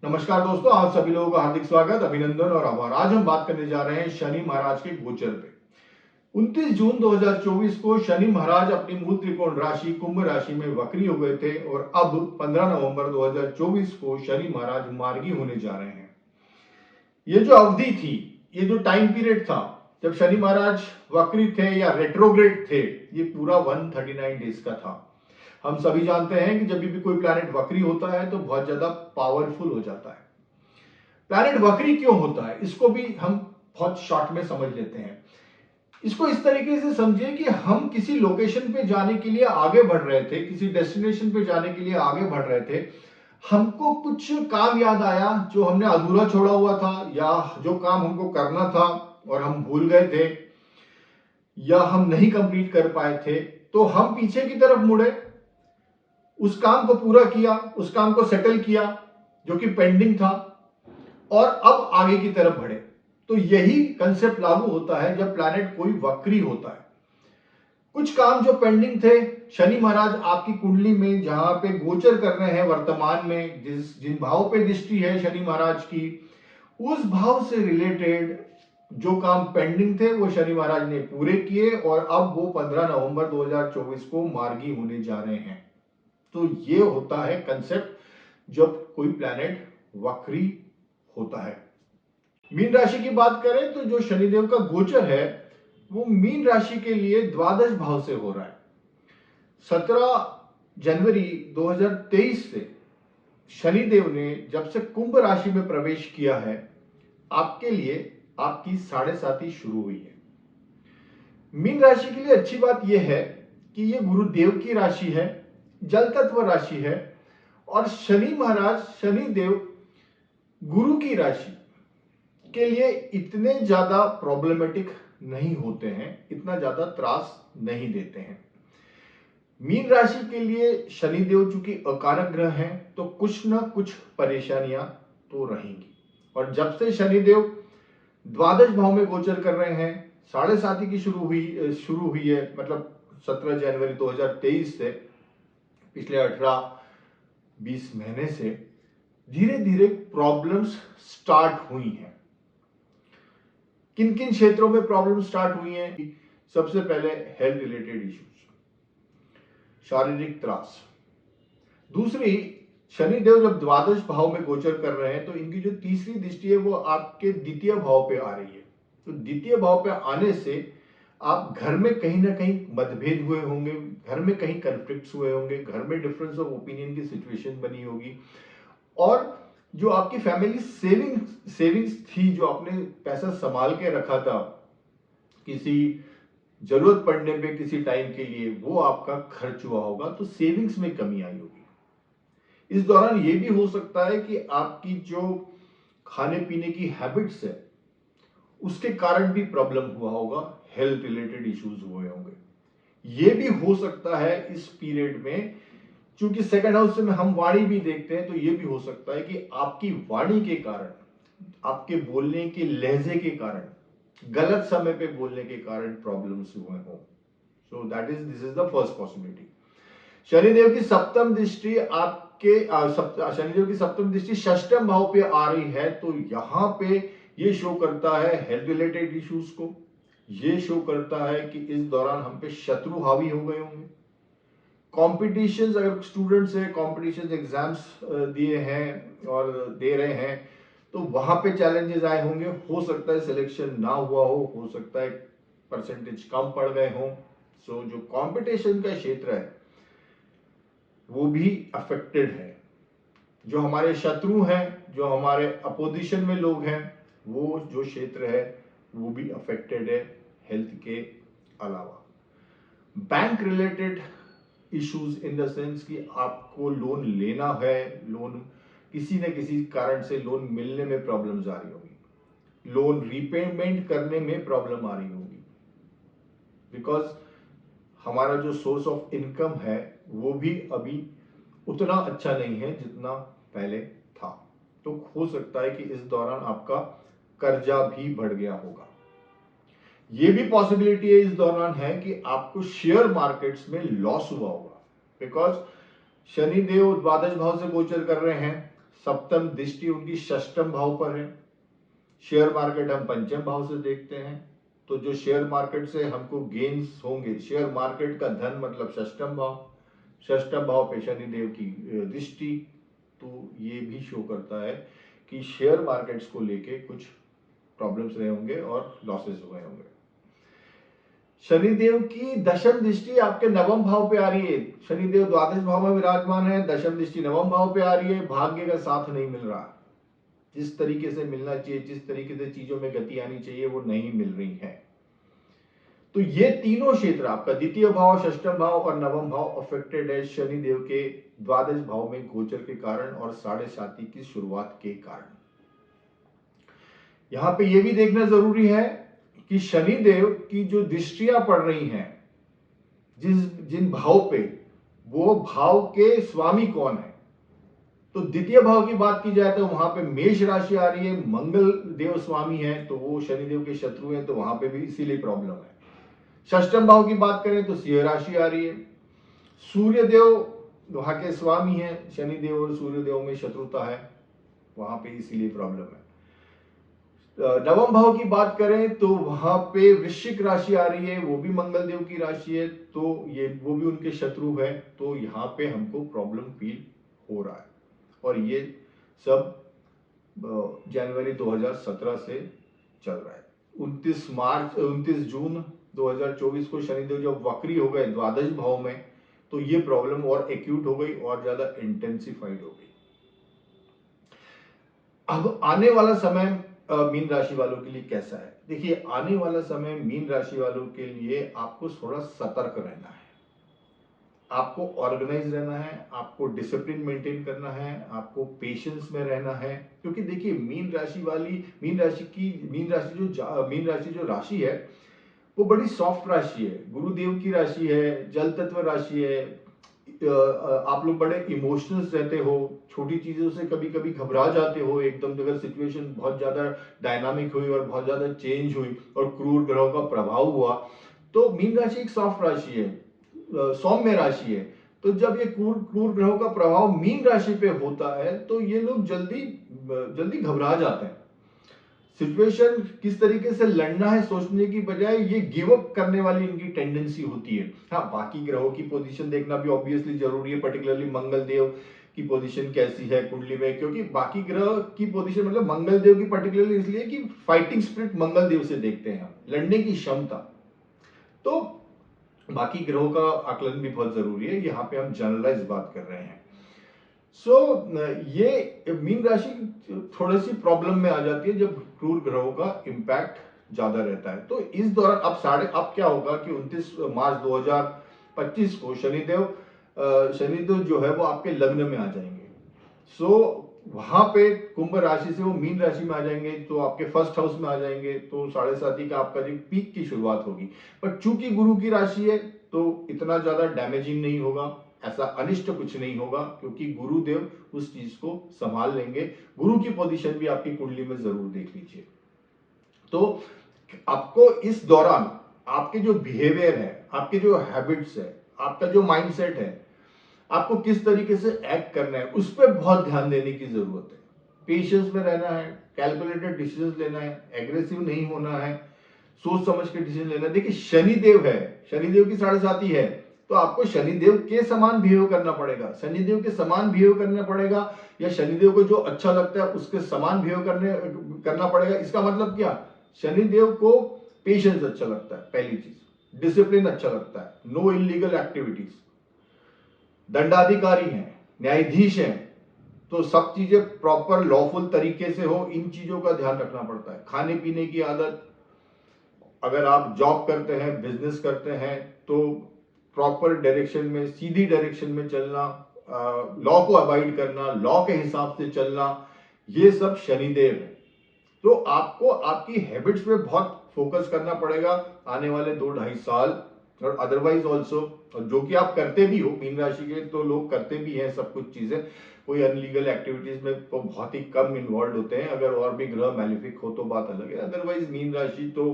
नमस्कार दोस्तों, आप सभी लोगों का हार्दिक स्वागत, अभिनंदन और आभार। आज हम बात करने जा रहे हैं शनि महाराज के गोचर पे। 29 जून 2024 को शनि महाराज अपनी मूल त्रिकोण राशि कुंभ राशि में वक्री हो गए थे और अब 15 नवंबर 2024 को शनि महाराज मार्गी होने जा रहे हैं। ये जो अवधि थी, ये जो टाइम पीरियड था जब शनि महाराज वक्री थे या रेट्रोग्रेड थे, ये पूरा 139 डेज का था। हम सभी जानते हैं कि जब भी कोई प्लैनेट वक्री होता है तो बहुत ज्यादा पावरफुल हो जाता है। प्लैनेट वक्री क्यों होता है, इसको भी हम बहुत शॉर्ट में समझ लेते हैं। इसको इस तरीके से समझिए कि हम किसी लोकेशन पे जाने के लिए आगे बढ़ रहे थे, किसी डेस्टिनेशन पे जाने के लिए आगे बढ़ रहे थे। हमको कुछ काम याद आया जो हमने अधूरा छोड़ा हुआ था, या जो काम हमको करना था और हम भूल गए थे, या हम नहीं कंप्लीट कर पाए थे, तो हम पीछे की तरफ मुड़े, उस काम को पूरा किया, उस काम को सेटल किया जो कि पेंडिंग था, और अब आगे की तरफ बढ़े। तो यही कंसेप्ट लागू होता है जब प्लैनेट कोई वक्री होता है। कुछ काम जो पेंडिंग थे, शनि महाराज आपकी कुंडली में जहां पे गोचर कर रहे हैं वर्तमान में, जिन भाव पे दृष्टि है शनि महाराज की, उस भाव से रिलेटेड जो काम पेंडिंग थे वो शनि महाराज ने पूरे किए और अब वो 15 नवंबर 2024 को मार्गी होने जा रहे हैं। तो ये होता है कंसेप्ट जब कोई प्लैनेट वक्री होता है। मीन राशि की बात करें तो जो शनिदेव का गोचर है वो मीन राशि के लिए द्वादश भाव से हो रहा है। 17 जनवरी 2023 से शनिदेव ने जब से कुंभ राशि में प्रवेश किया है, आपके लिए आपकी साढ़े साथी शुरू हुई है। मीन राशि के लिए अच्छी बात यह है कि यह गुरुदेव की राशि है, जल तत्व राशि है, और शनि महाराज शनिदेव गुरु की राशि के लिए इतने ज्यादा प्रॉब्लमेटिक नहीं होते हैं, इतना ज्यादा त्रास नहीं देते हैं। मीन राशि के लिए शनिदेव चूंकि अकारक ग्रह हैं तो कुछ ना कुछ परेशानियां तो रहेंगी। और जब से शनिदेव द्वादश भाव में गोचर कर रहे हैं, साढ़े साथी की शुरू हुई है, मतलब 17 जनवरी 2023 से, पिछले 18-20 महीने से धीरे धीरे प्रॉब्लम्स स्टार्ट हुई हैं। किन किन क्षेत्रों में प्रॉब्लम स्टार्ट हुई हैं? सबसे पहले हेल्थ रिलेटेड इश्यूज, शारीरिक त्रास। दूसरी, शनिदेव जब द्वादश भाव में गोचर कर रहे हैं तो इनकी जो तीसरी दृष्टि है वो आपके द्वितीय भाव पे आ रही है। तो द्वितीय भाव पे आने से आप घर में कहीं ना कहीं मतभेद हुए होंगे, घर में कहीं कन्फ्लिक्ट्स हुए होंगे, घर में डिफरेंस ऑफ ओपिनियन की सिचुएशन बनी होगी, और जो आपकी फैमिली सेविंग्स थी, जो आपने पैसा संभाल के रखा था किसी जरूरत पड़ने पे किसी टाइम के लिए, वो आपका खर्च हुआ होगा, तो सेविंग्स में कमी आई होगी। इस दौरान ये भी हो सकता है कि आपकी जो खाने पीने की हैबिट्स है उसके कारण भी प्रॉब्लम हुआ होगा, हेल्थ रिलेटेड इश्यूज हुए होंगे। ये भी हो सकता है इस पीरियड में, क्योंकि सेकंड हाउस में हम वाणी भी देखते हैं, तो ये भी हो सकता है कि आपकी वाणी के कारण, आपके बोलने के लहजे के कारण, गलत समय पे बोलने के कारण प्रॉब्लम्स हुए हों। सो this is the first possibility. Shanidev की सप्तम दृष्टि आपके शनिदेव की सप्तम दृष्टि षष्ठम भाव पे आ रही है, तो यहां पे ये शो करता है हेल्थ रिलेटेड इश्यूज को। ये शो करता है कि इस दौरान हम पे शत्रु हावी हो गए होंगे। कॉम्पिटिशन्स, अगर स्टूडेंट्स है कॉम्पिटिशन एग्जाम्स दिए हैं और दे रहे हैं, तो वहां पे चैलेंजेस आए होंगे। हो सकता है सिलेक्शन ना हुआ हो सकता है परसेंटेज कम पड़ गए हों। सो जो कंपटीशन का क्षेत्र है वो भी अफेक्टेड है। जो हमारे शत्रु हैं, जो हमारे अपोजिशन में लोग हैं, वो जो क्षेत्र है वो भी अफेक्टेड है हेल्थ के अलावा। Bank related issues in the sense कि आपको लोन लेना है, लोन किसी न किसी कारण से लोन मिलने में प्रॉब्लम्स आ रही होगी, लोन रीपेमेंट करने में प्रॉब्लम आ रही होगी, बिकॉज हमारा जो सोर्स ऑफ इनकम है वो भी अभी उतना अच्छा नहीं है जितना पहले था। तो हो सकता है कि इस दौरान आपका कर्जा भी बढ़ गया होगा। ये भी पॉसिबिलिटी है इस दौरान है कि आपको शेयर मार्केट्स में लॉस हुआ होगा, बिकॉज शनिदेव द्वादश भाव से गोचर कर रहे हैं, सप्तम दृष्टि उनकी षष्टम भाव पर है। शेयर मार्केट हम पंचम भाव से देखते हैं, तो जो शेयर मार्केट से हमको गेन्स होंगे, शेयर मार्केट का धन मतलब षष्टम भाव, षष्टम भाव पे शनिदेव की दृष्टि, तो ये भी शो करता है कि शेयर मार्केट्स को लेके कुछ प्रॉब्लम्स रहे होंगे और लॉसेस हुए होंगे। शनिदेव की दशम दृष्टि आपके नवम भाव पे आ रही है। शनिदेव द्वादश भाव में विराजमान है, दशम दृष्टि नवम भाव पे आ रही है। भाग्य का साथ नहीं मिल रहा, जिस तरीके से मिलना चाहिए, जिस तरीके से चीजों में गति आनी चाहिए, वो नहीं मिल रही है। तो ये तीनों क्षेत्र आपका द्वितीय भाव, षष्टम भाव और नवम भाव अफेक्टेड है शनिदेव के द्वादश भाव में गोचर के कारण और साढ़े साती की शुरुआत के कारण। यहां पे ये भी देखना जरूरी है कि शनिदेव की जो दृष्टियां पड़ रही हैं जिन भाव पे, वो भाव के स्वामी कौन है। तो द्वितीय भाव की बात की जाए तो वहां पे मेष राशि आ रही है, मंगल देव स्वामी है, तो वो शनिदेव के शत्रु हैं, तो वहां पे भी इसीलिए प्रॉब्लम है। षष्टम भाव की बात करें तो सिंह राशि आ रही है, सूर्य देव वहां के स्वामी है, शनिदेव और सूर्य देव में शत्रुता है, वहां पे इसीलिए प्रॉब्लम है। नवम भाव की बात करें तो वहां पे वृश्चिक राशि आ रही है, वो भी मंगल देव की राशि है, तो वो भी उनके शत्रु है, तो यहाँ पे हमको प्रॉब्लम फील हो रहा है। और ये सब जनवरी 2017 से चल रहा है। 29 जून 2024 को शनिदेव जब वक्री हो गए द्वादश भाव में, तो ये प्रॉब्लम और एक्यूट हो गई और ज्यादा इंटेंसिफाइड हो गई। अब आने वाला समय मीन राशि वालों के लिए कैसा है? देखिए, आने वाला समय मीन राशि वालों के लिए आपको थोड़ा सतर्क रहना है, आपको ऑर्गेनाइज रहना है, आपको डिसिप्लिन मेंटेन करना है, आपको पेशेंस में रहना है। क्योंकि देखिए, मीन राशि जो राशि है वो बड़ी सॉफ्ट राशि है, गुरुदेव की राशि है, जल तत्व राशि है। आप लोग बड़े इमोशनल्स रहते हो, छोटी चीजों से कभी कभी घबरा जाते हो एकदम, अगर सिचुएशन बहुत ज्यादा डायनामिक हुई और बहुत ज्यादा चेंज हुई और क्रूर ग्रहों का प्रभाव हुआ, तो मीन राशि एक सॉफ्ट राशि है, सौम्य राशि है। तो जब ये क्रूर ग्रहों का प्रभाव मीन राशि पे होता है तो ये लोग जल्दी जल्दी घबरा जाते हैं। सिचुएशन किस तरीके से लड़ना है सोचने की बजाय ये गिव अप करने वाली इनकी टेंडेंसी होती है। हाँ, बाकी ग्रहों की पोजीशन देखना भी ऑब्वियसली जरूरी है, पर्टिकुलरली मंगल देव की पोजीशन कैसी है कुंडली में, क्योंकि बाकी ग्रह की पोजीशन मतलब मंगल देव की पर्टिकुलरली इसलिए कि फाइटिंग स्पिरिट मंगल देव से देखते हैं हम, लड़ने की क्षमता। तो बाकी ग्रहों का आकलन भी बहुत जरूरी है, यहाँ पे हम जनरलाइज बात कर रहे हैं। ये मीन राशि थोड़ी सी प्रॉब्लम में आ जाती है जब क्रूर ग्रहों का इंपैक्ट ज्यादा रहता है। तो इस दौरान अब क्या होगा कि 29 मार्च 2025 को शनिदेव जो है वो आपके लग्न में आ जाएंगे। वहां पे कुंभ राशि से वो मीन राशि में आ जाएंगे, तो आपके फर्स्ट हाउस में आ जाएंगे, तो साढ़े साथी का आपका जो पीक की शुरुआत होगी। पर चूंकि गुरु की राशि है तो इतना ज्यादा डैमेजिंग नहीं होगा, ऐसा अनिष्ट कुछ नहीं होगा, क्योंकि गुरुदेव उस चीज को संभाल लेंगे। गुरु की पोजीशन भी आपकी कुंडली में जरूर देख लीजिए। तो आपको इस दौरान आपके जो बिहेवियर है, आपके जो हैबिट्स है, आपका जो माइंडसेट है, आपको किस तरीके से एक्ट करना है, उस पर बहुत ध्यान देने की जरूरत है। पेशेंस में रहना है, कैलकुलेटेड डिसीजन लेना है, एग्रेसिव नहीं होना है, सोच समझ के डिसीजन लेना है। देखिए, शनिदेव है, शनिदेव की साढ़े साथी है, तो आपको शनिदेव के समान बिहेव करना पड़ेगा, शनिदेव के समान बिहेव करना पड़ेगा, या शनिदेव को जो अच्छा लगता है उसके समान बिहेव करना पड़ेगा। इसका मतलब क्या? शनिदेव को पेशेंस अच्छा लगता है, पहली चीज, डिसिप्लिन अच्छा लगता है, नो इलीगल एक्टिविटीज, दंडाधिकारी हैं, न्यायाधीश हैं, तो सब चीजें प्रॉपर लॉफुल तरीके से हो, इन चीजों का ध्यान रखना पड़ता है। खाने पीने की आदत, अगर आप जॉब करते हैं, बिजनेस करते हैं, तो प्रॉपर डायरेक्शन में, सीधी डायरेक्शन में चलना, लॉ को अवॉइड करना, लॉ के हिसाब से चलना, ये सब शनिदेव है। तो आपको आपकी हैबिट्स पे बहुत फोकस करना पड़ेगा आने वाले 2-2.5 साल, और अदरवाइज ऑल्सो, जो कि आप करते भी हो, मीन राशि के तो लोग करते भी हैं सब कुछ चीजें, कोई अनलीगल एक्टिविटीज में तो बहुत ही कम इन्वॉल्व होते हैं। अगर और भी ग्रह मैलिफिक हो तो बात अलग है, अदरवाइज मीन राशि तो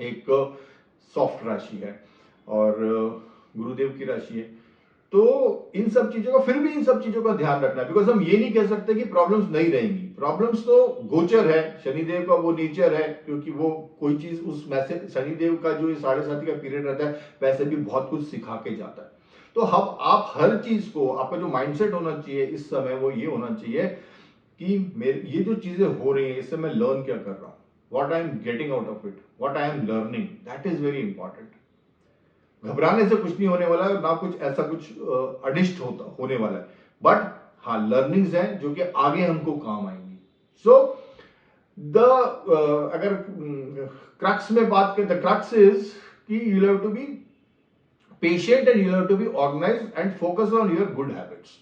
एक सॉफ्ट राशि है और गुरुदेव की राशि है। तो इन सब चीजों का, फिर भी इन सब चीजों का ध्यान रखना है, बिकॉज हम ये नहीं कह सकते कि प्रॉब्लम्स नहीं रहेंगी। प्रॉब्लम्स तो गोचर है, शनिदेव का वो नेचर है, क्योंकि वो कोई चीज उस मैसेज, शनिदेव का जो 7.5 का पीरियड रहता है वैसे भी बहुत कुछ सिखा के जाता है। तो हम, आप हर चीज को, आपका जो माइंडसेट होना चाहिए इस समय वो ये होना चाहिए कि मेरे ये जो चीजें हो रही है इससे मैं लर्न क्या कर रहा हूँ, what I am getting out of it, what I am learning, that is very important. घबराने से कुछ नहीं होने वाला है, ना कुछ ऐसा कुछ अनिष्ट होने वाला है, बट हाँ लर्निंग्स हैं जो कि आगे हमको काम आएंगी। सो द अगर क्रक्स में बात करें, द क्रक्स इज कि you have to be patient and you have to be organized and focus on your good habits,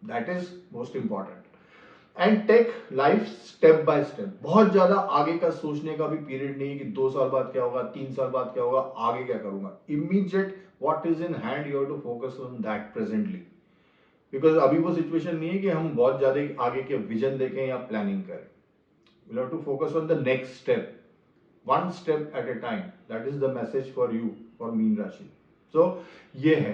that is most important and take life step by step। बहुत ज्यादा आगे का सोचने का भी पीरियड नहीं है कि 2 साल बाद क्या होगा, 3 साल बाद क्या होगा, आगे क्या करूंगा। Immediate what is in hand you have to focus on that presently, because अभी वो सिचुएशन नहीं है कि हम बहुत ज्यादा आगे के विजन देखें या प्लानिंग करें। You have to focus on the next step, one step at a time, that is the message for you, for मीन राशि। तो ये है,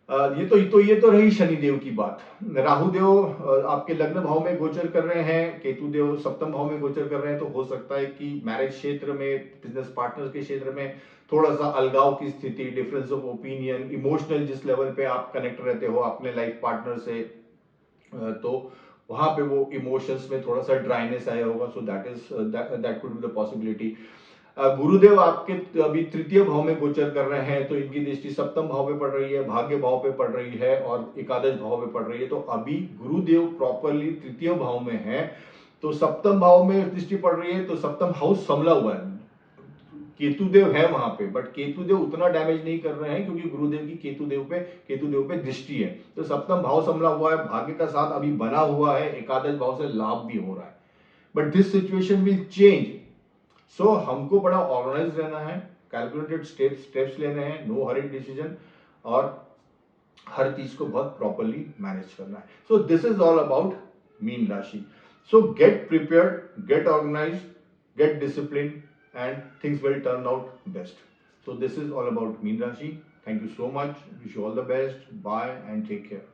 ये तो रही शनिदेव की बात। राहु देव आपके लग्न भाव में गोचर कर रहे हैं, केतु देव सप्तम भाव में गोचर कर रहे हैं, तो हो सकता है कि मैरिज क्षेत्र में, बिजनेस पार्टनर्स के क्षेत्र में थोड़ा सा अलगाव की स्थिति, डिफरेंस ऑफ ओपिनियन, इमोशनल जिस लेवल पे आप कनेक्ट रहते हो अपने लाइफ पार्टनर से, तो वहां पे वो इमोशंस में थोड़ा सा ड्राइनेस आया होगा। So that could be the possibility. गुरुदेव आपके अभी तृतीय भाव में गोचर कर रहे हैं, तो इनकी दृष्टि सप्तम भाव पे पड़ रही है, भाग्य भाव पे पड़ रही है और एकादश भाव पे पड़ रही है। तो अभी गुरुदेव प्रॉपरली तृतीय भाव में है, तो सप्तम भाव में दृष्टि पड़ रही है, तो सप्तम हाउस संभला हुआ है, केतुदेव है वहां पे, बट केतुदेव उतना डैमेज नहीं कर रहे हैं क्योंकि गुरुदेव की केतुदेव पे दृष्टि है। तो सप्तम भाव संभला हुआ है, भाग्य का साथ अभी बना हुआ है, एकादश भाव से लाभ भी हो रहा है, but this situation will change. So हमको बड़ा ऑर्गेनाइज रहना है, कैलकुलेटेड स्टेप्स लेने हैं, नो हरी डिसीजन, और हर चीज को बहुत प्रॉपरली मैनेज करना है। So this is all about Meen rashi. So get prepared, get organise, get discipline and things will turn out best. So this is all about Meen rashi. Thank you so much, wish you all the best, bye and take care.